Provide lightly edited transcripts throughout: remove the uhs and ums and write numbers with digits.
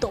2।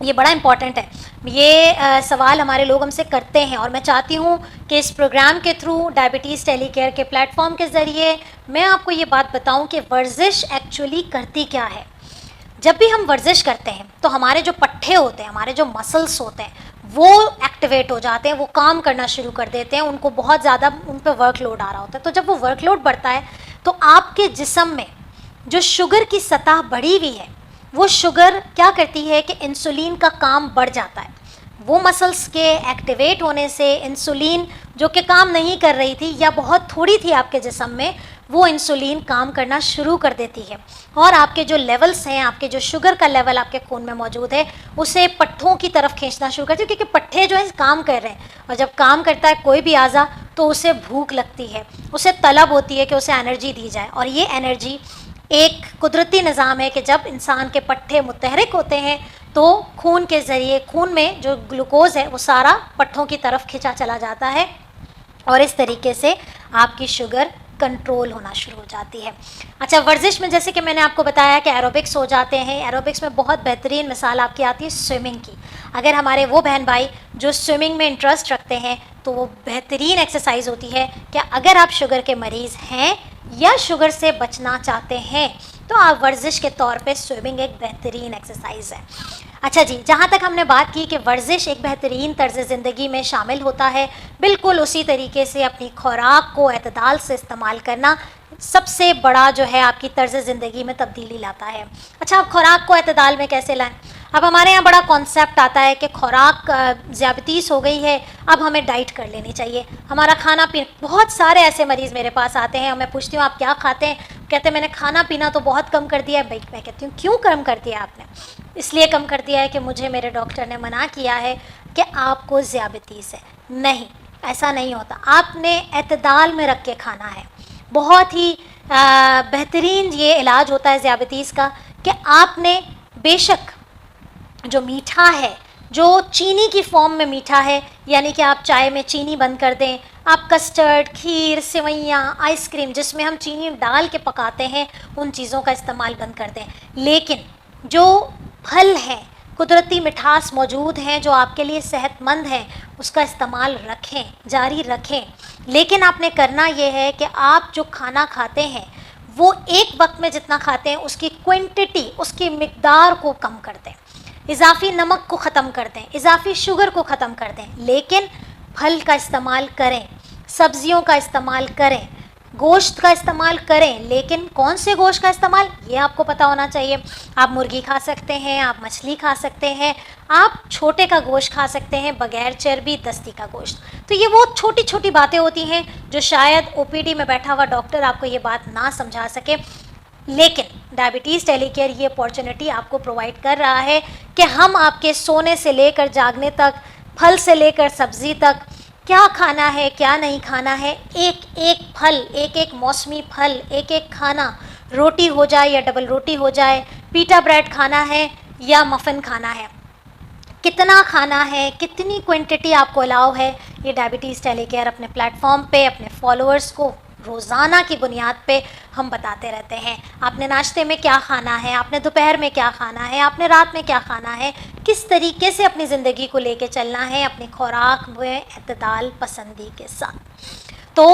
یہ بڑا امپورٹنٹ ہے. یہ سوال ہمارے لوگ ہم سے کرتے ہیں، اور میں چاہتی ہوں کہ اس پروگرام کے تھرو ڈائبٹیز ٹیلی کیئر کے پلیٹ فارم کے ذریعے میں آپ کو یہ بات بتاؤں کہ ورزش ایکچولی کرتی کیا ہے. جب بھی ہم ورزش کرتے ہیں تو ہمارے جو پٹھے ہوتے ہیں، ہمارے جو مسلس ہوتے ہیں، وہ ایکٹیویٹ ہو جاتے ہیں، وہ کام کرنا شروع کر دیتے ہیں، ان کو بہت زیادہ ان پہ ورک لوڈ آ رہا ہوتا ہے. تو جب وہ ورک لوڈ بڑھتا ہے تو آپ کے جسم میں جو شوگر کی سطح بڑھی ہوئی ہے، وہ شوگر کیا کرتی ہے کہ انسولین کا کام بڑھ جاتا ہے. وہ مسلس کے ایکٹیویٹ ہونے سے انسولین جو کہ کام نہیں کر رہی تھی یا بہت تھوڑی تھی آپ کے جسم میں، وہ انسولین کام کرنا شروع کر دیتی ہے، اور آپ کے جو لیولز ہیں، آپ کے جو شوگر کا لیول آپ کے خون میں موجود ہے، اسے پٹھوں کی طرف کھینچنا شروع کرتی ہے، کیونکہ پٹھے جو ہیں کام کر رہے ہیں، اور جب کام کرتا ہے کوئی بھی اعضا تو اسے بھوک لگتی ہے، اسے طلب ہوتی ہے کہ اسے انرجی دی جائے. اور یہ انرجی ایک قدرتی نظام ہے کہ جب انسان کے پٹھے متحرک ہوتے ہیں تو خون کے ذریعے خون میں جو گلوکوز ہے وہ سارا پٹھوں کی طرف کھینچا چلا جاتا ہے، اور اس طریقے سے آپ کی شوگر کنٹرول ہونا شروع ہو جاتی ہے. اچھا، ورزش میں جیسے کہ میں نے آپ کو بتایا کہ ایروبکس ہو جاتے ہیں. ایروبکس میں بہت بہترین مثال آپ کی آتی ہے سوئمنگ کی. اگر ہمارے وہ بہن بھائی جو سوئمنگ میں انٹرسٹ رکھتے ہیں تو وہ بہترین ایکسرسائز ہوتی ہے کہ اگر آپ شوگر کے مریض ہیں یا شوگر سے بچنا چاہتے ہیں تو آپ ورزش کے طور پہ سوئمنگ ایک بہترین ایکسرسائز ہے. اچھا جی، جہاں تک ہم نے بات کی کہ ورزش ایک بہترین طرز زندگی میں شامل ہوتا ہے، بالکل اسی طریقے سے اپنی خوراک کو اعتدال سے استعمال کرنا سب سے بڑا جو ہے آپ کی طرز زندگی میں تبدیلی لاتا ہے. اچھا، آپ خوراک کو اعتدال میں کیسے لائیں؟ اب ہمارے یہاں بڑا کانسیپٹ آتا ہے کہ خوراک ذیابیطیس ہو گئی ہے، اب ہمیں ڈائٹ کر لینی چاہیے. ہمارا کھانا پینا، بہت سارے ایسے مریض میرے پاس آتے ہیں اور میں پوچھتی ہوں آپ کیا کھاتے ہیں، کہتے ہیں میں نے کھانا پینا تو بہت کم کر دیا ہے. بھائی میں کہتی ہوں کیوں کم کر دیا آپ نے؟ اس لیے کم کر دیا ہے کہ مجھے میرے ڈاکٹر نے منع کیا ہے کہ آپ کو ذیابیطیس ہے. نہیں، ایسا نہیں ہوتا. آپ نے اعتدال میں رکھ کے کھانا ہے. بہت ہی بہترین یہ علاج ہوتا ہے ذیابیطیس کا کہ آپ نے بے شک جو میٹھا ہے، جو چینی کی فارم میں میٹھا ہے، یعنی کہ آپ چائے میں چینی بند کر دیں، آپ کسٹرڈ، کھیر، سوئیاں، آئس کریم جس میں ہم چینی ڈال کے پکاتے ہیں ان چیزوں کا استعمال بند کر دیں. لیکن جو پھل ہیں، قدرتی مٹھاس موجود ہیں جو آپ کے لیے صحت مند ہیں، اس کا استعمال رکھیں، جاری رکھیں. لیکن آپ نے کرنا یہ ہے کہ آپ جو کھانا کھاتے ہیں وہ ایک وقت میں جتنا کھاتے ہیں اس کی کوانٹٹی، اس کی مقدار کو کم کر دیں، اضافی نمک کو ختم کر دیں، اضافی شوگر کو ختم کر دیں. لیکن پھل کا استعمال کریں، سبزیوں کا استعمال کریں، گوشت کا استعمال کریں. لیکن کون سے گوشت کا استعمال، یہ آپ کو پتہ ہونا چاہیے. آپ مرغی کھا سکتے ہیں، آپ مچھلی کھا سکتے ہیں، آپ چھوٹے کا گوشت کھا سکتے ہیں بغیر چربی، دستی کا گوشت. تو یہ وہ چھوٹی چھوٹی باتیں ہوتی ہیں جو شاید او پی ڈی میں بیٹھا ہوا ڈاکٹر آپ کو یہ بات نہ سمجھا سکے. لیکن ڈائبٹیز ٹیلی کیئر یہ اپارچونیٹی آپ کو پرووائڈ کر رہا ہے کہ ہم آپ کے سونے سے لے کر جاگنے تک، پھل سے لے کر سبزی تک، کیا کھانا ہے کیا نہیں کھانا ہے، ایک ایک پھل، ایک ایک موسمی پھل، ایک ایک کھانا، روٹی ہو جائے یا ڈبل روٹی ہو جائے، پیٹا بریڈ کھانا ہے یا مفن کھانا ہے، کتنا کھانا ہے، کتنی کوانٹٹی آپ کو الاؤ ہے، یہ ڈائبٹیز ٹیلی کیئر اپنے پلیٹ فارم پہ اپنے فالوورز کو روزانہ کی بنیاد پہ ہم بتاتے رہتے ہیں. آپ نے ناشتے میں کیا کھانا ہے، آپ نے دوپہر میں کیا کھانا ہے، آپ نے رات میں کیا کھانا ہے، کس طریقے سے اپنی زندگی کو لے کے چلنا ہے اپنی خوراک میں اعتدال پسندی کے ساتھ. تو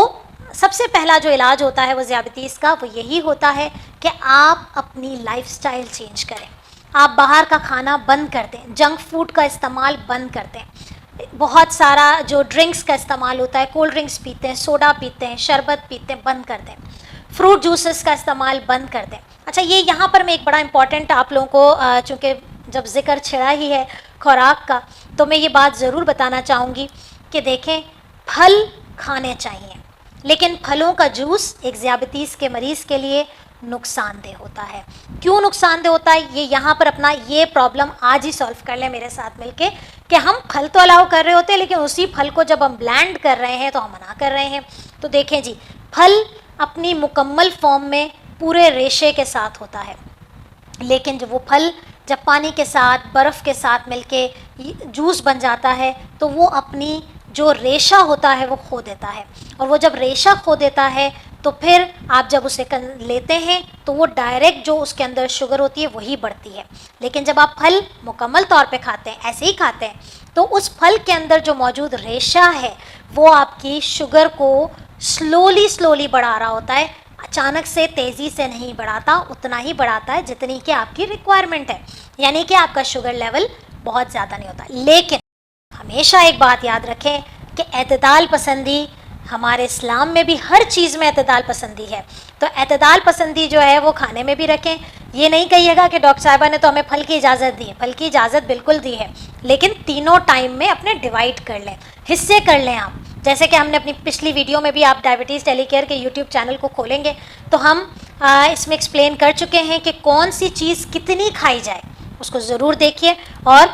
سب سے پہلا جو علاج ہوتا ہے وہ ذیابیطیس کا، وہ یہی ہوتا ہے کہ آپ اپنی لائف سٹائل چینج کریں. آپ باہر کا کھانا بند کر دیں، جنک فوڈ کا استعمال بند کر دیں. بہت سارا جو ڈرنکس کا استعمال ہوتا ہے، کولڈ ڈرنکس پیتے ہیں، سوڈا پیتے ہیں، شربت پیتے ہیں، بند کر دیں. فروٹ جوسز کا استعمال بند کر دیں. اچھا، یہ یہاں پر میں ایک بڑا امپورٹنٹ آپ لوگوں کو چونکہ جب ذکر چھڑا ہی ہے خوراک کا تو میں یہ بات ضرور بتانا چاہوں گی کہ دیکھیں، پھل کھانے چاہیے، لیکن پھلوں کا جوس ایک ذیابیطیس کے مریض کے لیے نقصان دہ ہوتا ہے. کیوں نقصان دہ ہوتا ہے، یہ یہاں پر اپنا یہ پرابلم آج ہی سولو کر لیں میرے ساتھ مل کے کہ ہم پھل تو الاؤ کر رہے ہوتے ہیں لیکن اسی پھل کو جب ہم بلینڈ کر رہے ہیں تو ہم منع کر رہے ہیں. تو دیکھیں جی، پھل اپنی مکمل فارم میں پورے ریشے کے ساتھ ہوتا ہے، لیکن جب وہ پھل جب پانی کے ساتھ، برف کے ساتھ مل کے جوس بن جاتا ہے تو وہ اپنی جو ریشہ ہوتا ہے وہ کھو دیتا ہے، اور وہ جب ریشہ کھو دیتا ہے تو پھر آپ جب اسے لیتے ہیں تو وہ ڈائریکٹ جو اس کے اندر شوگر ہوتی ہے وہی بڑھتی ہے. لیکن جب آپ پھل مکمل طور پہ کھاتے ہیں، ایسے ہی کھاتے ہیں، تو اس پھل کے اندر جو موجود ریشہ ہے وہ آپ کی شوگر کو سلولی بڑھا رہا ہوتا ہے. اچانک سے تیزی سے نہیں بڑھاتا، اتنا ہی بڑھاتا ہے جتنی کہ آپ کی ریکوائرمنٹ ہے، یعنی کہ آپ کا شوگر لیول بہت زیادہ نہیں ہوتا. لیکن ہمیشہ ایک بات یاد رکھیں کہ اعتدال پسندی، ہمارے اسلام میں بھی ہر چیز میں اعتدال پسندی ہے. تو اعتدال پسندی جو ہے وہ کھانے میں بھی رکھیں. یہ نہیں کہیے گا کہ ڈاکٹر صاحبہ نے تو ہمیں پھل کی اجازت دی ہے. پھل کی اجازت بالکل دی ہے، لیکن تینوں ٹائم میں اپنے ڈیوائڈ کر لیں، حصے کر لیں آپ. جیسے کہ ہم نے اپنی پچھلی ویڈیو میں بھی، آپ ڈائبٹیز ٹیلی کیئر کے یوٹیوب چینل کو کھولیں گے تو ہم اس میں ایکسپلین کر چکے ہیں کہ کون سی چیز کتنی کھائی جائے. اس کو ضرور دیکھیے اور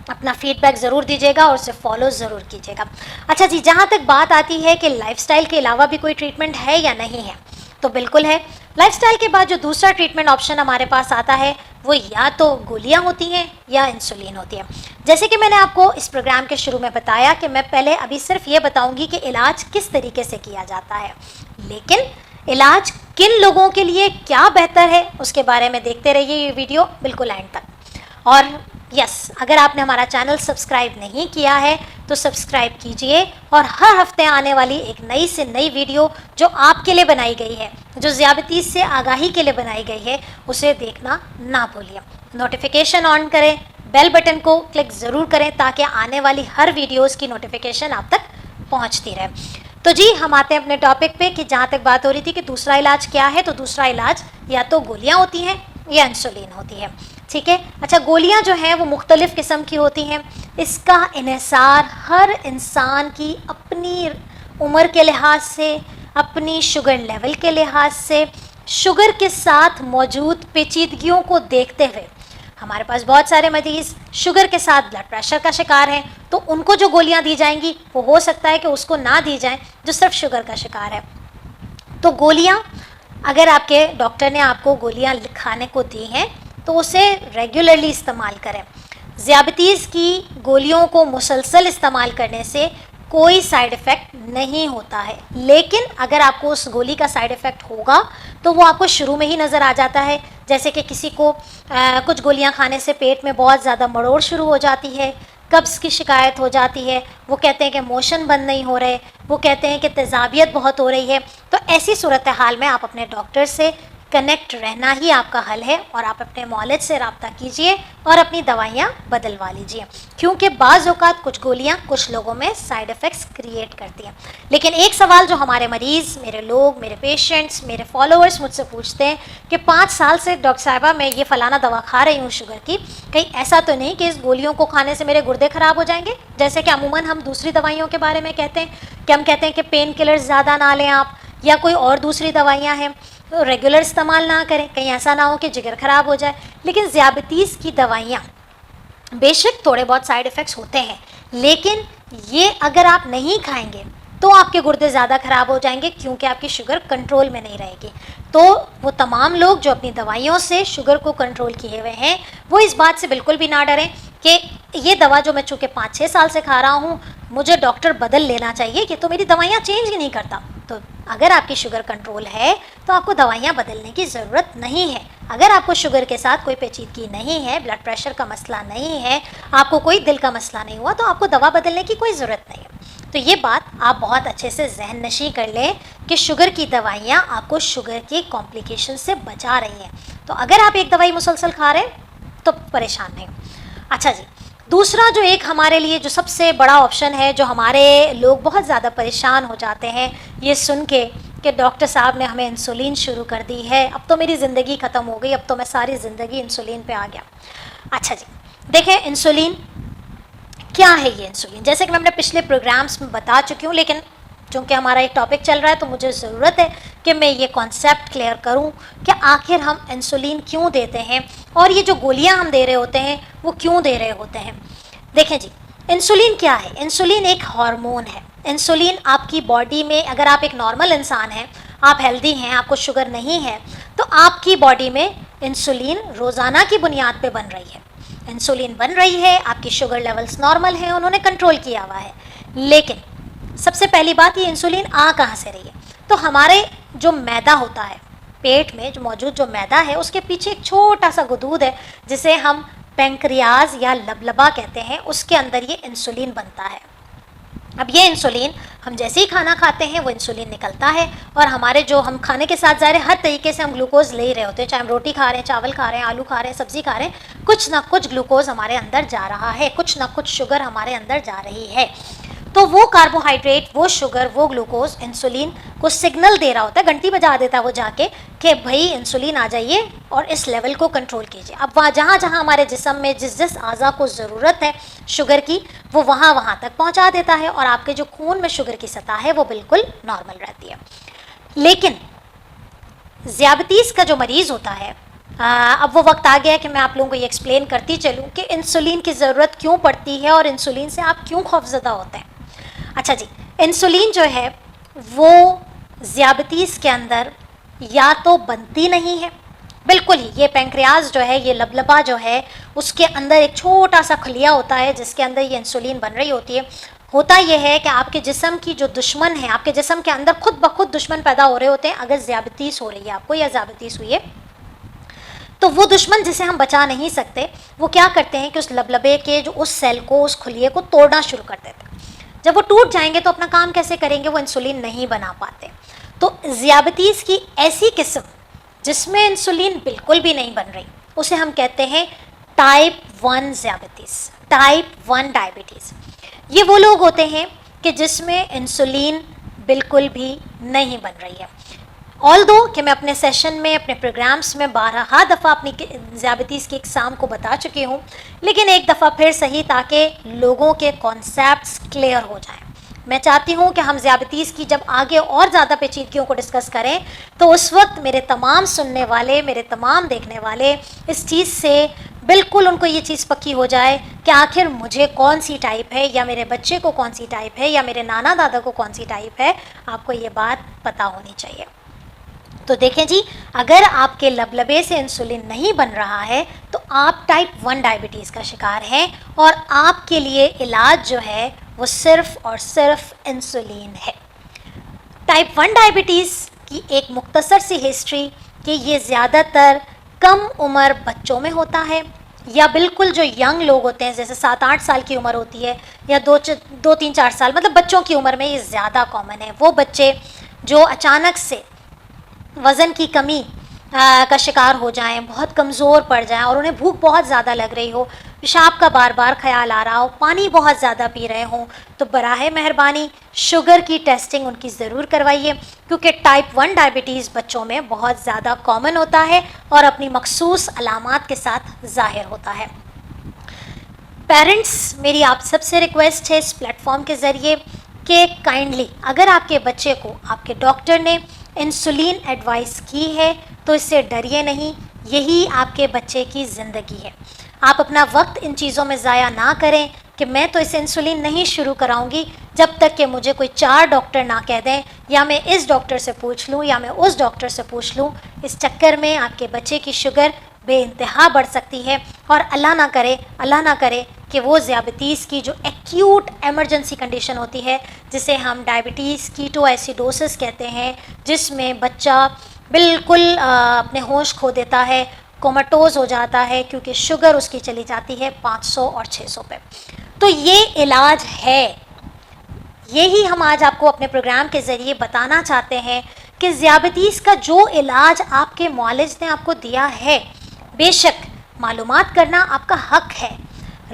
اپنا فیڈ بیک ضرور دیجیے گا اور اسے فالو ضرور کیجیے گا. اچھا جی، جہاں تک بات آتی ہے کہ لائف سٹائل کے علاوہ بھی کوئی ٹریٹمنٹ ہے یا نہیں ہے، تو بالکل ہے. لائف سٹائل کے بعد جو دوسرا ٹریٹمنٹ آپشن ہمارے پاس آتا ہے وہ یا تو گولیاں ہوتی ہیں یا انسولین ہوتی ہے. جیسے کہ میں نے آپ کو اس پروگرام کے شروع میں بتایا کہ میں پہلے ابھی صرف یہ بتاؤں گی کہ علاج کس طریقے سے کیا جاتا ہے، لیکن علاج کن لوگوں کے لیے کیا بہتر ہے اس کے بارے میں دیکھتے رہیے یہ ویڈیو بالکل اینڈ تک. اور یس، اگر آپ نے ہمارا چینل سبسکرائب نہیں کیا ہے تو سبسکرائب کیجئے، اور ہر ہفتے آنے والی ایک نئی سے نئی ویڈیو جو آپ کے لیے بنائی گئی ہے، جو ذیابیطیز سے آگاہی کے لیے بنائی گئی ہے، اسے دیکھنا نہ بھولیے. نوٹیفیکیشن آن کریں، بیل بٹن کو کلک ضرور کریں تاکہ آنے والی ہر ویڈیوز کی نوٹیفیکیشن آپ تک پہنچتی رہے. تو جی، ہم آتے ہیں اپنے ٹاپک پہ کہ جہاں تک بات ہو رہی تھی کہ دوسرا علاج کیا ہے، تو دوسرا علاج یا تو گولیاں ہوتی ہیں یا انسولین ہوتی ہے. ٹھیک ہے. اچھا، گولیاں جو ہیں وہ مختلف قسم کی ہوتی ہیں. اس کا انحصار ہر انسان کی اپنی عمر کے لحاظ سے، اپنی شوگر لیول کے لحاظ سے، شوگر کے ساتھ موجود پیچیدگیوں کو دیکھتے ہوئے. ہمارے پاس بہت سارے مریض شوگر کے ساتھ بلڈ پریشر کا شکار ہیں، تو ان کو جو گولیاں دی جائیں گی وہ ہو سکتا ہے کہ اس کو نہ دی جائیں جو صرف شوگر کا شکار ہے. تو گولیاں، اگر آپ کے ڈاکٹر نے آپ کو گولیاں کھانے کو دی ہیں تو اسے ریگولرلی استعمال کریں. ذیابیطیز کی گولیوں کو مسلسل استعمال کرنے سے کوئی سائیڈ ایفیکٹ نہیں ہوتا ہے، لیکن اگر آپ کو اس گولی کا سائیڈ ایفیکٹ ہوگا تو وہ آپ کو شروع میں ہی نظر آ جاتا ہے. جیسے کہ کسی کو کچھ گولیاں کھانے سے پیٹ میں بہت زیادہ مڑوڑ شروع ہو جاتی ہے، قبض کی شکایت ہو جاتی ہے، وہ کہتے ہیں کہ موشن بند نہیں ہو رہے، وہ کہتے ہیں کہ تیزابیت بہت ہو رہی ہے. تو ایسی صورتحال میں آپ اپنے ڈاکٹر سے کنیکٹ رہنا ہی آپ کا حل ہے، اور آپ اپنے معالج سے رابطہ کیجئے اور اپنی دوائیاں بدلوا لیجئے، کیونکہ بعض اوقات کچھ گولیاں کچھ لوگوں میں سائیڈ ایفیکٹس کریٹ کرتی ہیں. لیکن ایک سوال جو ہمارے مریض، میرے لوگ، میرے پیشنٹس، میرے فالوورز مجھ سے پوچھتے ہیں کہ 5 سال سے ڈاکٹر صاحبہ میں یہ فلانا دوا کھا رہی ہوں شوگر کی، کہیں ایسا تو نہیں کہ اس گولیوں کو کھانے سے میرے گردے خراب ہو جائیں گے؟ جیسے کہ عموماً ہم دوسری دوائیوں کے بارے میں کہتے ہیں کہ ہم کہتے ہیں کہ پین کلر زیادہ نہ لیں آپ، یا کوئی اور دوسری دوائیاں ہیں ریگولر استعمال نہ کریں، کہیں ایسا نہ ہو کہ جگر خراب ہو جائے. لیکن ذیابیطیز کی دوائیاں بے شک تھوڑے بہت سائیڈ ایفیکٹس ہوتے ہیں، لیکن یہ اگر آپ نہیں کھائیں گے تو آپ کے گردے زیادہ خراب ہو جائیں گے، کیونکہ آپ کی شوگر کنٹرول میں نہیں رہے گی. تو وہ تمام لوگ جو اپنی دوائیوں سے شوگر کو کنٹرول کیے ہوئے ہیں، وہ اس بات سے بالکل بھی نہ ڈریں کہ یہ دوا جو میں چونکہ 5-6 سال سے کھا رہا ہوں مجھے ڈاکٹر بدل لینا چاہیے، یہ تو میری دوائیاں چینج ہی نہیں کرتا. تو اگر آپ کی شوگر کنٹرول ہے تو آپ کو دوائیاں بدلنے کی ضرورت نہیں ہے. اگر آپ کو شوگر کے ساتھ کوئی پیچیدگی نہیں ہے، بلڈ پریشر کا مسئلہ نہیں ہے، آپ کو کوئی دل کا مسئلہ نہیں ہوا، تو آپ کو دوا بدلنے کی کوئی ضرورت نہیں ہے. تو یہ بات آپ بہت اچھے سے ذہن نشیں کر لیں کہ شوگر کی دوائیاں آپ کو شوگر کی کمپلیکیشن سے بچا رہی ہیں. تو اگر آپ ایک دوائی مسلسل کھا رہے ہیں تو پریشان نہیں. اچھا جی، دوسرا جو ایک ہمارے لیے جو سب سے بڑا آپشن ہے، جو ہمارے لوگ بہت زیادہ پریشان ہو جاتے ہیں یہ سن کے کہ ڈاکٹر صاحب نے ہمیں انسولین شروع کر دی ہے، اب تو میری زندگی ختم ہو گئی، اب تو میں ساری زندگی انسولین پہ آ گیا. اچھا جی، دیکھیں انسولین کیا ہے. یہ انسولین جیسے کہ میں اپنے پچھلے پروگرامز میں بتا چکی ہوں، لیکن چونکہ ہمارا ایک ٹاپک چل رہا ہے تو مجھے ضرورت ہے کہ میں یہ کانسیپٹ کلیئر کروں کہ آخر ہم انسولین کیوں دیتے ہیں، اور یہ جو گولیاں ہم دے رہے ہوتے ہیں وہ کیوں دے رہے ہوتے ہیں. دیکھیں جی، انسولین کیا ہے؟ انسولین ایک ہارمون ہے. انسولین آپ کی باڈی میں، اگر آپ ایک نارمل انسان ہیں، آپ ہیلدی ہیں، آپ کو شوگر نہیں ہے، تو آپ کی باڈی میں انسولین روزانہ کی بنیاد پہ بن رہی ہے. انسولین بن رہی ہے، آپ کی شوگر لیولز نارمل ہیں، انہوں نے کنٹرول کیا ہوا ہے. لیکن سب سے پہلی بات، یہ انسولین کہاں سے رہی ہے؟ تو ہمارے جو میدا ہوتا ہے پیٹ میں جو موجود جو میدا ہے اس کے پیچھے ایک چھوٹا سا غدود ہے جسے ہم پینکریاز یا لبلبا کہتے ہیں، اس کے اندر یہ انسولین بنتا ہے. اب یہ انسولین ہم جیسے ہی کھانا کھاتے ہیں وہ انسولین نکلتا ہے، اور ہمارے جو ہم کھانے کے ساتھ ظاہر ہر طریقے سے ہم گلوکوز لے ہی رہے ہوتے ہیں، چاہے ہم روٹی کھا رہے ہیں، چاول کھا رہے ہیں، آلو کھا رہے ہیں، سبزی کھا رہے ہیں، کچھ نہ کچھ گلوکوز ہمارے اندر جا رہا ہے، کچھ نہ کچھ شوگر ہمارے اندر جا رہی ہے. تو وہ کاربوہائیڈریٹ، وہ شوگر، وہ گلوکوز انسولین کو سگنل دے رہا ہوتا ہے، گھنٹی بجا دیتا ہے وہ جا کے کہ بھائی انسولین آ جائیے اور اس لیول کو کنٹرول کیجیے. اب وہاں جہاں جہاں ہمارے جسم میں جس جس اعضاء کو ضرورت ہے شوگر کی وہ وہاں وہاں تک پہنچا دیتا ہے، اور آپ کے جو خون میں شوگر کی سطح ہے وہ بالکل نارمل رہتی ہے. لیکن ذیابیطیس کا جو مریض ہوتا ہے، اب وہ وقت آ گیا ہے کہ میں آپ لوگوں کو یہ ایکسپلین کرتی چلوں کہ انسولین کی ضرورت کیوں پڑتی ہے اور انسولین سے آپ کیوں خوفزدہ ہوتے ہیں. اچھا جی، انسولین جو ہے وہ ذیابیطیس کے اندر یا تو بنتی نہیں ہے بالکل ہی، یہ پینکریاز جو ہے، یہ لبلبا جو ہے، اس کے اندر ایک چھوٹا سا خلیہ ہوتا ہے جس کے اندر یہ انسولین بن رہی ہوتی ہے. ہوتا یہ ہے کہ آپ کے جسم کی جو دشمن ہے، آپ کے جسم کے اندر خود بخود دشمن پیدا ہو رہے ہوتے ہیں. اگر ذیابیطیس ہو رہی ہے آپ کو یا ذیابیطیس ہوئی ہے تو وہ دشمن جسے ہم بچا نہیں سکتے وہ کیا کرتے ہیں کہ اس لبلبے کے جو اس سیل کو، اس خلیے کو توڑنا شروع کر دیتے ہیں. جب وہ ٹوٹ جائیں گے تو اپنا کام کیسے کریں گے؟ وہ انسولین نہیں بنا پاتے. تو ذیابیطیس کی ایسی قسم جس میں انسولین بالکل بھی نہیں بن رہی اسے ہم کہتے ہیں ٹائپ 1 ذیابیطیس، ٹائپ 1 ڈائبٹیز. یہ وہ لوگ ہوتے ہیں کہ جس میں انسولین بالکل بھی نہیں بن رہی ہے. آلدو کہ میں اپنے سیشن میں، اپنے پروگرامز میں بارہا دفعہ اپنی ذیابیطیس کی اقسام کو بتا چکی ہوں، لیکن ایک دفعہ پھر صحیح تاکہ لوگوں کے کانسیپٹس کلیئر ہو جائیں. میں چاہتی ہوں کہ ہم ذیابیطیس کی جب آگے اور زیادہ پیچیدگیوں کو ڈسکس کریں تو اس وقت میرے تمام سننے والے، میرے تمام دیکھنے والے اس چیز سے بالکل ان کو یہ چیز پکی ہو جائے کہ آخر مجھے کون سی ٹائپ ہے، یا میرے بچے کو کون سی ٹائپ ہے، یا میرے نانا دادا کو کون سی ٹائپ ہے. آپ کو یہ بات پتہ ہونی چاہیے. تو دیکھیں جی، اگر آپ کے لبلبے سے انسولین نہیں بن رہا ہے تو آپ ٹائپ 1 ڈائبٹیز کا شکار ہیں، اور آپ کے لیے علاج جو ہے وہ صرف اور صرف انسولین ہے. ٹائپ 1 ڈائبٹیز کی ایک مختصر سی ہسٹری کہ یہ زیادہ تر کم عمر بچوں میں ہوتا ہے، یا بالکل جو ینگ لوگ ہوتے ہیں جیسے 7-8 سال کی عمر ہوتی ہے، یا 2-3-4 سال، مطلب بچوں کی عمر میں یہ زیادہ کامن ہے. وہ بچے جو اچانک سے وزن کی کمی کا شکار ہو جائیں، بہت کمزور پڑ جائیں، اور انہیں بھوک بہت زیادہ لگ رہی ہو، پیشاب کا بار بار خیال آ رہا ہو، پانی بہت زیادہ پی رہے ہوں، تو براہ مہربانی شوگر کی ٹیسٹنگ ان کی ضرور کروائیے، کیونکہ ٹائپ 1 ڈائبٹیز بچوں میں بہت زیادہ کامن ہوتا ہے اور اپنی مخصوص علامات کے ساتھ ظاہر ہوتا ہے. پیرنٹس، میری آپ سب سے ریکویسٹ ہے اس پلیٹ فارم کے ذریعے کہ کائنڈلی اگر آپ کے بچے کو آپ کے ڈاکٹر نے انسولین ایڈوائس کی ہے تو اس سے ڈریے نہیں، یہی آپ کے بچے کی زندگی ہے. آپ اپنا وقت ان چیزوں میں ضائع نہ کریں کہ میں تو اسے انسولین نہیں شروع کراؤں گی جب تک کہ مجھے کوئی 4 ڈاکٹر نہ کہہ دیں، یا میں اس ڈاکٹر سے پوچھ لوں، یا میں اس ڈاکٹر سے پوچھ لوں. اس چکر میں آپ کے بچے کی شوگر بے انتہا بڑھ سکتی ہے، اور اللہ نہ کرے کہ وہ ذیابیطیس کی جو ایکیوٹ ایمرجنسی کنڈیشن ہوتی ہے جسے ہم ڈائبٹیز کیٹو ایسیڈوسس کہتے ہیں، جس میں بچہ بالکل اپنے ہوش کھو دیتا ہے، کوماٹوز ہو جاتا ہے، کیونکہ شوگر اس کی چلی جاتی ہے 500 اور 600 پہ. تو یہ علاج ہے، یہی ہم آج آپ کو اپنے پروگرام کے ذریعے بتانا چاہتے ہیں کہ ذیابیطیس کا جو علاج آپ کے معالج نے آپ کو دیا ہے، بے شک معلومات کرنا آپ کا حق ہے،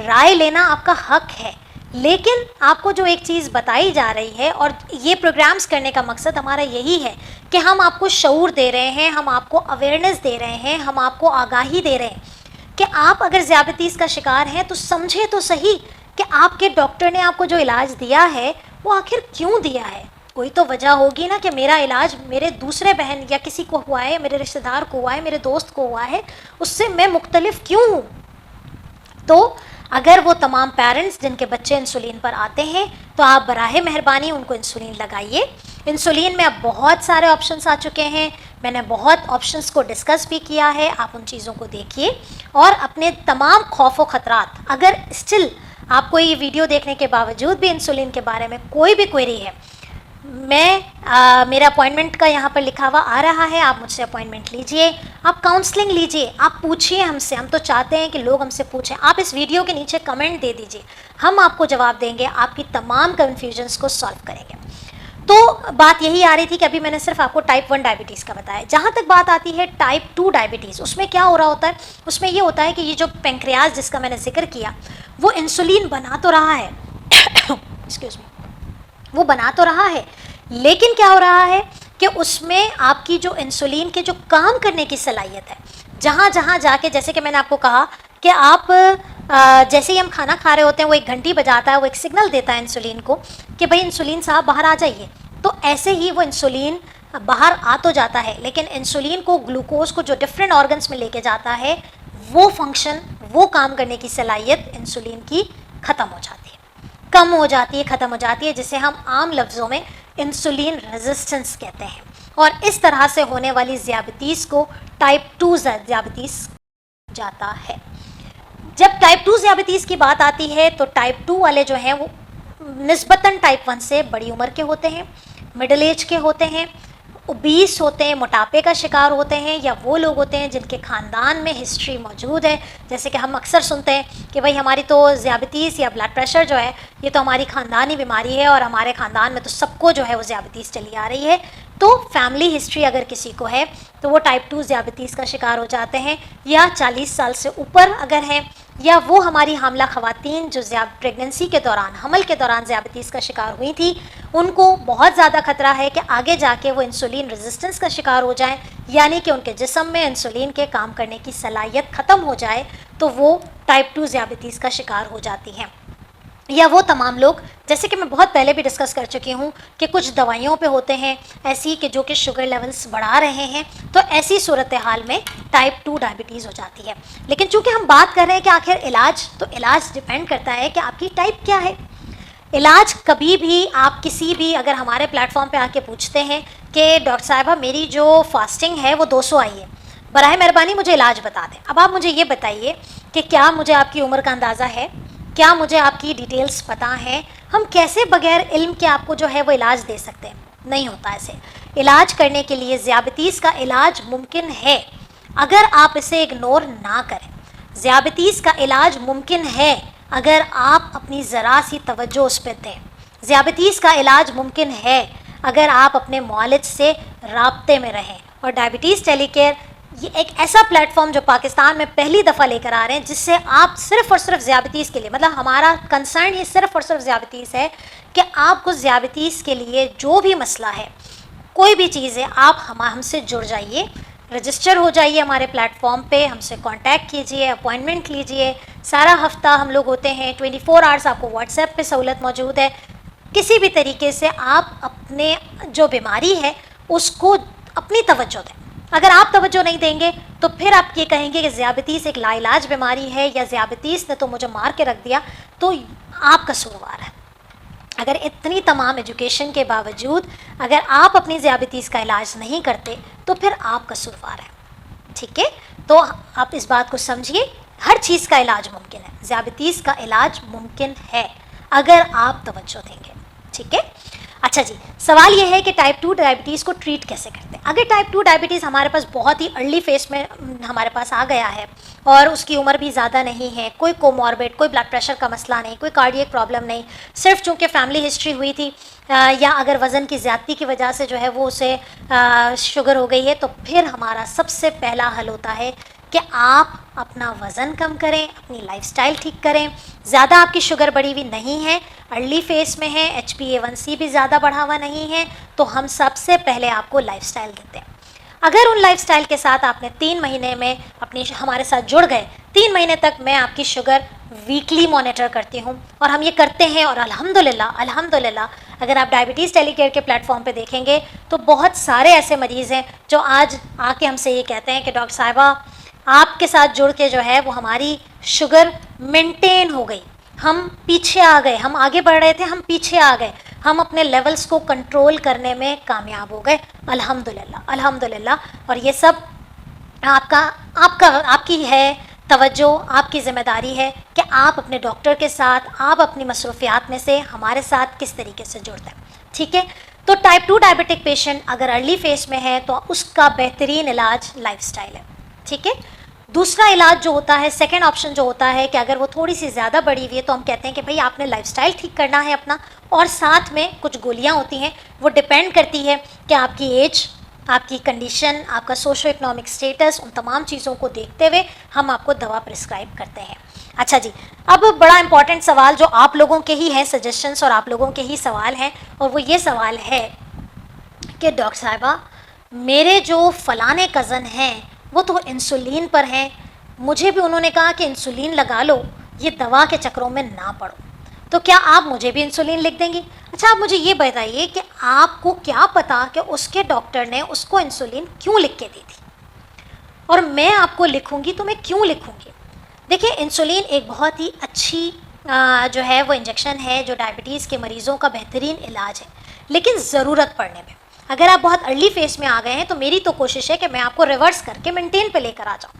رائے لینا آپ کا حق ہے، لیکن آپ کو جو ایک چیز بتائی جا رہی ہے، اور یہ پروگرامز کرنے کا مقصد ہمارا یہی ہے کہ ہم آپ کو شعور دے رہے ہیں، ہم آپ کو اویئرنیس دے رہے ہیں، ہم آپ کو آگاہی دے رہے ہیں کہ آپ اگر ذیابیطیس کا شکار ہیں تو سمجھے تو صحیح کہ آپ کے ڈاکٹر نے آپ کو جو علاج دیا ہے وہ آخر کیوں دیا ہے. کوئی تو وجہ ہوگی نا کہ میرا علاج میرے دوسرے بہن یا کسی کو ہوا ہے، میرے رشتہ دار کو ہوا ہے، میرے دوست کو ہوا ہے، اس سے میں مختلف کیوں ہوں. تو اگر وہ تمام پیرنٹس جن کے بچے انسولین پر آتے ہیں تو آپ براہ مہربانی ان کو انسولین لگائیے. انسولین میں اب بہت سارے آپشنس آ چکے ہیں، میں نے بہت آپشنس کو ڈسکس بھی کیا ہے، آپ ان چیزوں کو دیکھیے اور اپنے تمام خوف و خطرات، اگر اسٹل آپ کو یہ ویڈیو دیکھنے کے باوجود بھی انسولین کے بارے میں کوئی بھی کوئری ہے، میرا اپوائنٹمنٹ کا یہاں پر لکھا ہوا آ رہا ہے, آپ مجھ سے اپوائنٹمنٹ لیجئے, آپ کاؤنسلنگ لیجئے, آپ پوچھیے ہم سے. ہم تو چاہتے ہیں کہ لوگ ہم سے پوچھیں. آپ اس ویڈیو کے نیچے کمنٹ دے دیجئے, ہم آپ کو جواب دیں گے, آپ کی تمام کنفیوژنس کو سالو کریں گے. تو بات یہی آ رہی تھی کہ ابھی میں نے صرف آپ کو ٹائپ 1 ڈائبٹیز کا بتایا. جہاں تک بات آتی ہے ٹائپ 2 ڈائبٹیز, اس میں کیا ہو رہا ہوتا ہے؟ اس میں یہ ہوتا ہے کہ یہ جو پینکریاز جس کا میں نے ذکر کیا, وہ انسولین بنا تو رہا ہے ایکسکیوز می, وہ بنا تو رہا ہے, لیکن کیا ہو رہا ہے کہ اس میں آپ کی جو انسولین کے جو کام کرنے کی صلاحیت ہے, جہاں جہاں جا کے, جیسے کہ میں نے آپ کو کہا کہ آپ جیسے ہی ہم کھانا کھا رہے ہوتے ہیں وہ ایک گھنٹی بجاتا ہے, وہ ایک سگنل دیتا ہے انسولین کو کہ بھائی انسولین صاحب باہر آ جائیے, تو ایسے ہی وہ انسولین باہر آ تو جاتا ہے, لیکن انسولین کو, گلوکوز کو جو ڈفرینٹ آرگنس میں لے کے جاتا ہے, وہ فنکشن, وہ کام کرنے کی صلاحیت انسولین کی ختم ہو جاتی ہے, کم ہو جاتی ہے, ختم ہو جاتی ہے, جسے ہم عام لفظوں میں انسولین ریزسٹنس کہتے ہیں. اور اس طرح سے ہونے والی ذیابیطیز کو ٹائپ 2 ذیابیطیز جاتا ہے. جب ٹائپ 2 ذیابیطیز کی بات آتی ہے تو ٹائپ 2 والے جو ہیں وہ نسبتاً ٹائپ 1 سے بڑی عمر کے ہوتے ہیں, مڈل ایج کے ہوتے ہیں, اوبیس ہوتے ہیں, موٹاپے کا شکار ہوتے ہیں, یا وہ لوگ ہوتے ہیں جن کے خاندان میں ہسٹری موجود ہے. جیسے کہ ہم اکثر سنتے ہیں کہ بھائی ہماری تو ذیابیطیز یا بلڈ پریشر جو ہے یہ تو ہماری خاندانی بیماری ہے, اور ہمارے خاندان میں تو سب کو جو ہے وہ ذیابیطیز چلی آ رہی ہے. تو فیملی ہسٹری اگر کسی کو ہے تو وہ ٹائپ 2 ذیابیطیز کا شکار ہو جاتے ہیں, یا 40 سال سے اوپر اگر ہیں, یا وہ ہماری حاملہ خواتین جو پریگننسی کے دوران, حمل کے دوران ذیابیطیز کا شکار ہوئی تھیں, ان کو بہت زیادہ خطرہ ہے کہ آگے جا کے وہ انسولین ریزسٹنس کا شکار ہو جائیں, یعنی کہ ان کے جسم میں انسولین کے کام کرنے کی صلاحیت ختم ہو جائے, تو وہ ٹائپ 2 ذیابیطیز کا شکار ہو جاتی ہیں. یا وہ تمام لوگ, جیسے کہ میں بہت پہلے بھی ڈسکس کر چکی ہوں کہ کچھ دوائیوں پہ ہوتے ہیں ایسی کہ جو کہ شوگر لیولز بڑھا رہے ہیں, تو ایسی صورتحال میں ٹائپ 2 ڈائبٹیز ہو جاتی ہے. لیکن چونکہ ہم بات کر رہے ہیں کہ آخر علاج, تو علاج ڈیپینڈ کرتا ہے کہ آپ کی ٹائپ کیا ہے. علاج کبھی بھی آپ کسی بھی, اگر ہمارے پلیٹ فارم پہ آ کے پوچھتے ہیں کہ ڈاکٹر صاحبہ میری جو فاسٹنگ ہے وہ 200 آئی ہے, براہ مہربانی مجھے علاج بتا دیں. اب آپ مجھے یہ بتائیے کہ کیا مجھے آپ کی عمر کا اندازہ ہے, کیا مجھے آپ کی ڈیٹیلز پتہ ہیں؟ ہم کیسے بغیر علم کے آپ کو جو ہے وہ علاج دے سکتے ہیں؟ نہیں ہوتا ایسے. علاج کرنے کے لیے ذیابیطیز کا علاج ممکن ہے اگر آپ اسے اگنور نہ کریں. ذیابیطیز کا علاج ممکن ہے اگر آپ اپنی ذرا سی توجہ اس پہ دیں. ذیابیطیز کا علاج ممکن ہے اگر آپ اپنے معالج سے رابطے میں رہیں. اور ڈائبٹیز ٹیلی کیئر یہ ایک ایسا پلیٹ فارم جو پاکستان میں پہلی دفعہ لے کر آ رہے ہیں, جس سے آپ صرف اور صرف ذیابیطیز کے لیے, مطلب ہمارا کنسرن یہ صرف اور صرف ذیابیطیز ہے کہ آپ کو ذیابیطیز کے لیے جو بھی مسئلہ ہے, کوئی بھی چیز ہے, آپ ہم سے جڑ جائیے, رجسٹر ہو جائیے ہمارے پلیٹ فارم پہ, ہم سے کانٹیکٹ کیجئے, اپوائنٹمنٹ لیجئے. سارا ہفتہ ہم لوگ ہوتے ہیں, 24 آورس آپ کو واٹس ایپ پہ سہولت موجود ہے. کسی بھی طریقے سے آپ اپنے جو بیماری ہے اس کو اپنی توجہ دیں. اگر آپ توجہ نہیں دیں گے تو پھر آپ یہ کہیں گے کہ ذیابیطیز ایک لا علاج بیماری ہے, یا ذیابیطیز نے تو مجھے مار کے رکھ دیا, تو آپ قصوروار ہے. اگر اتنی تمام ایجوکیشن کے باوجود اگر آپ اپنی ذیابیطیز کا علاج نہیں کرتے تو پھر آپ قصوروار ہیں. ٹھیک ہے, تو آپ اس بات کو سمجھیے, ہر چیز کا علاج ممکن ہے. ذیابیطیز کا علاج ممکن ہے اگر آپ توجہ دیں گے. ٹھیک ہے. اچھا جی, سوال یہ ہے کہ ٹائپ 2 ڈائبٹیز کو ٹریٹ کیسے کرتے ہیں. اگر ٹائپ 2 ڈائبٹیز ہمارے پاس بہت ہی ارلی فیس میں ہمارے پاس آ گیا ہے, اور اس کی عمر بھی زیادہ نہیں ہے, کوئی کوماربڈ, کوئی بلڈ پریشر کا مسئلہ نہیں, کوئی کارڈیک پرابلم نہیں, صرف چونکہ فیملی ہسٹری ہوئی تھی, یا اگر وزن کی زیادتی کی وجہ سے جو ہے وہ اسے شوگر ہو گئی ہے, تو پھر ہمارا سب سے پہلا حل ہوتا ہے کہ آپ اپنا وزن کم کریں, اپنی لائف سٹائل ٹھیک کریں. زیادہ آپ کی شوگر بڑھی ہوئی نہیں ہے, ارلی فیس میں ہے, HbA1c بھی زیادہ بڑھا ہوا نہیں ہے, تو ہم سب سے پہلے آپ کو لائف سٹائل دیتے ہیں. اگر ان لائف سٹائل کے ساتھ آپ نے 3 مہینے میں ہمارے ساتھ جڑ گئے, 3 مہینے تک میں آپ کی شوگر ویکلی مانیٹر کرتی ہوں, اور ہم یہ کرتے ہیں, اور الحمدللہ اگر آپ ڈائبٹیز ٹیلی کیئر کے پلیٹ فارم پہ دیکھیں گے تو بہت سارے ایسے مریض ہیں جو آج آ کے ہم سے یہ کہتے ہیں کہ ڈاکٹر صاحبہ آپ کے ساتھ جڑ کے جو ہے وہ ہماری شوگر مینٹین ہو گئی, ہم پیچھے آ گئے, ہم آگے بڑھ رہے تھے, ہم پیچھے آ گئے, ہم اپنے لیولز کو کنٹرول کرنے میں کامیاب ہو گئے, الحمدللہ. اور یہ سب آپ کی ہے توجہ, آپ کی ذمہ داری ہے کہ آپ اپنے ڈاکٹر کے ساتھ, آپ اپنی مصروفیات میں سے ہمارے ساتھ کس طریقے سے جڑتے ہیں. ٹھیک ہے. تو ٹائپ 2 ڈائبٹک پیشنٹ اگر ارلی فیس میں ہے تو اس کا بہترین علاج لائف سٹائل ہے. ٹھیک ہے. دوسرا علاج جو ہوتا ہے, سیکنڈ آپشن جو ہوتا ہے کہ اگر وہ تھوڑی سی زیادہ بڑی ہوئی ہے تو ہم کہتے ہیں کہ بھئی آپ نے لائف سٹائل ٹھیک کرنا ہے اپنا, اور ساتھ میں کچھ گولیاں ہوتی ہیں, وہ ڈپینڈ کرتی ہے کہ آپ کی ایج, آپ کی کنڈیشن, آپ کا سوشو اکنامک اسٹیٹس, ان تمام چیزوں کو دیکھتے ہوئے ہم آپ کو دوا پرسکرائب کرتے ہیں. اچھا جی, اب بڑا امپورٹنٹ سوال جو آپ لوگوں کے ہی ہیں, سجیشنس اور آپ لوگوں کے ہی سوال ہیں, اور وہ یہ سوال ہے کہ ڈاکٹر صاحبہ میرے جو فلانے کزن ہیں وہ تو انسولین پر ہیں, مجھے بھی انہوں نے کہا کہ انسولین لگا لو, یہ دوا کے چکروں میں نہ پڑو, تو کیا آپ مجھے بھی انسولین لکھ دیں گی؟ اچھا آپ مجھے یہ بتائیے کہ آپ کو کیا پتا کہ اس کے ڈاکٹر نے اس کو انسولین کیوں لکھ کے دی تھی, اور میں آپ کو لکھوں گی تو میں کیوں لکھوں گی؟ دیکھیں انسولین ایک بہت ہی اچھی جو ہے وہ انجیکشن ہے جو ڈائبٹیز کے مریضوں کا بہترین علاج ہے, لیکن ضرورت پڑنے میں, اگر آپ بہت ارلی فیس میں آ گئے ہیں تو میری تو کوشش ہے کہ میں آپ کو ریورس کر کے مینٹین پہ لے کر آ جاؤں,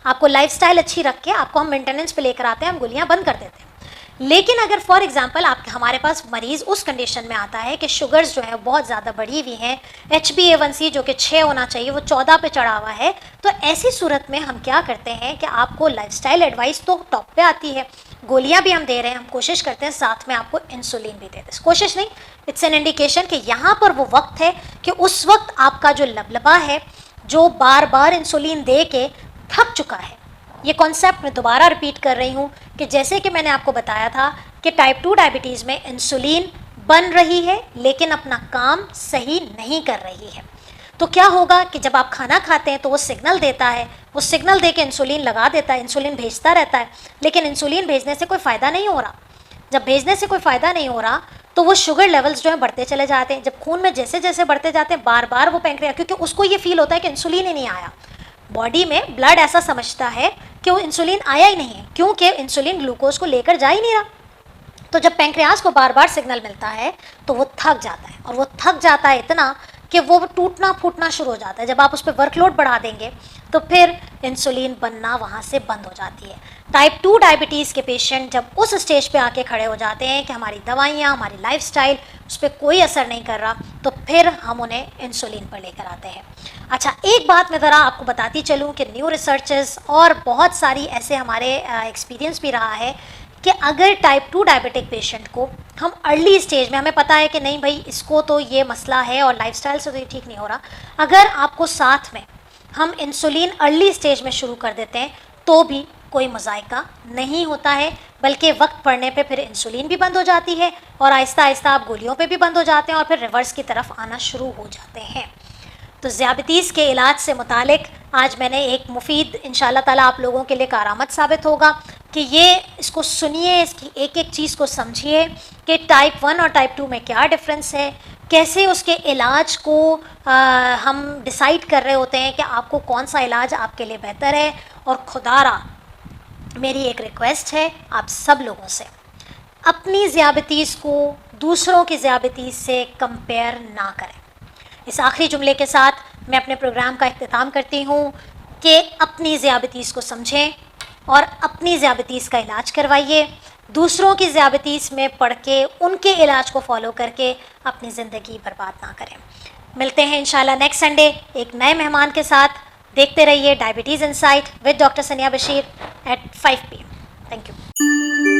آپ کو لائف سٹائل اچھی رکھ کے آپ کو ہم مینٹیننس پہ لے کر آتے ہیں, ہم گولیاں بند کر دیتے ہیں. لیکن اگر فار ایگزامپل آپ ہمارے پاس مریض اس کنڈیشن میں آتا ہے کہ شوگرز جو ہیں بہت زیادہ بڑھی ہوئی ہیں, HbA1c جو کہ 6 ہونا چاہیے وہ 14 پہ چڑھا ہوا ہے, تو ایسی صورت میں ہم کیا کرتے ہیں کہ آپ کو لائف سٹائل ایڈوائس تو ٹاپ پہ آتی ہے, گولیاں بھی ہم دے رہے ہیں, ہم کوشش کرتے ہیں ساتھ میں آپ کو انسولین بھی دے دیں, کوشش نہیں, اٹس این انڈیکیشن کہ یہاں پر وہ وقت ہے کہ اس وقت آپ کا جو لبلبا ہے جو بار بار انسولین دے کے تھک چکا ہے. یہ کانسیپٹ میں دوبارہ ریپیٹ کر رہی ہوں کہ جیسے کہ میں نے آپ کو بتایا تھا کہ ٹائپ 2 ڈائبٹیز میں انسولین بن رہی ہے لیکن اپنا کام صحیح نہیں کر رہی ہے, تو کیا ہوگا کہ جب آپ کھانا کھاتے ہیں تو وہ سگنل دیتا ہے, وہ سگنل دے کے انسولین لگا دیتا ہے, انسولین بھیجتا رہتا ہے, لیکن انسولین بھیجنے سے کوئی فائدہ نہیں ہو رہا. جب بھیجنے سے کوئی فائدہ نہیں ہو رہا تو وہ شوگر لیولز جو ہیں بڑھتے چلے جاتے ہیں, جب خون میں جیسے جیسے بڑھتے جاتے ہیں بار بار وہ پینکریاس, کیونکہ اس کو یہ فیل ہوتا ہے کہ انسولین ہی نہیں آیا, باڈی میں بلڈ ایسا سمجھتا ہے کہ وہ انسولین آیا ہی نہیں ہے, کیونکہ انسولین گلوکوز کو لے کر جا ہی نہیں رہا. تو جب پینکریاس کو بار بار سگنل ملتا ہے تو وہ تھک جاتا ہے, اور وہ تھک جاتا ہے اتنا کہ وہ ٹوٹنا پھوٹنا شروع ہو جاتا ہے. جب آپ اس پہ ورک لوڈ بڑھا دیں گے تو پھر انسولین بننا وہاں سے بند ہو جاتی ہے. ٹائپ 2 ڈائبٹیز کے پیشنٹ جب اس اسٹیج پہ آ کے کھڑے ہو جاتے ہیں کہ ہماری دوائیاں, ہماری لائف سٹائل اس پہ کوئی اثر نہیں کر رہا, تو پھر ہم انہیں انسولین پر لے کر آتے ہیں. اچھا ایک بات میں ذرا آپ کو بتاتی چلوں کہ نیو ریسرچز اور بہت ساری ایسے ہمارے ایکسپیرینس بھی رہا ہے کہ اگر ٹائپ 2 ڈائبٹک پیشنٹ کو ہم ارلی اسٹیج میں, ہمیں پتہ ہے کہ نہیں بھائی اس کو تو یہ مسئلہ ہے اور لائف سٹائل سے تو یہ ٹھیک نہیں ہو رہا, اگر آپ کو ساتھ میں ہم انسولین ارلی اسٹیج میں شروع کر دیتے ہیں تو بھی کوئی مذائقہ نہیں ہوتا ہے, بلکہ وقت پڑنے پہ پھر انسولین بھی بند ہو جاتی ہے اور آہستہ آہستہ آپ گولیوں پہ بھی بند ہو جاتے ہیں اور پھر ریورس کی طرف آنا شروع ہو جاتے ہیں. تو ذیابیطیز کے علاج سے متعلق آج میں نے ایک مفید انشاءاللہ تعالیٰ آپ لوگوں کے لیے کارآمد ثابت ہوگا کہ یہ اس کو سنیے, اس کی ایک ایک چیز کو سمجھیے کہ ٹائپ 1 اور ٹائپ 2 میں کیا ڈفرینس ہے, کیسے اس کے علاج کو ہم ڈیسائیڈ کر رہے ہوتے ہیں کہ آپ کو کون سا علاج آپ کے لیے بہتر ہے. اور خدا را میری ایک ریکویسٹ ہے آپ سب لوگوں سے, اپنی ذیابیطیز کو دوسروں کی ذیابیطیز سے کمپیئر نہ کریں. اس آخری جملے کے ساتھ میں اپنے پروگرام کا اختتام کرتی ہوں کہ اپنی ذیابیطیز کو سمجھیں اور اپنی ذیابیطیز کا علاج کروائیے, دوسروں کی ذیابیطیز میں پڑھ کے ان کے علاج کو فالو کر کے اپنی زندگی برباد نہ کریں. ملتے ہیں انشاءاللہ نیکسٹ سنڈے ایک نئے مہمان کے ساتھ. دیکھتے رہیے diabetes insight with doctor Sania Bashir at 5 PM. Thank you.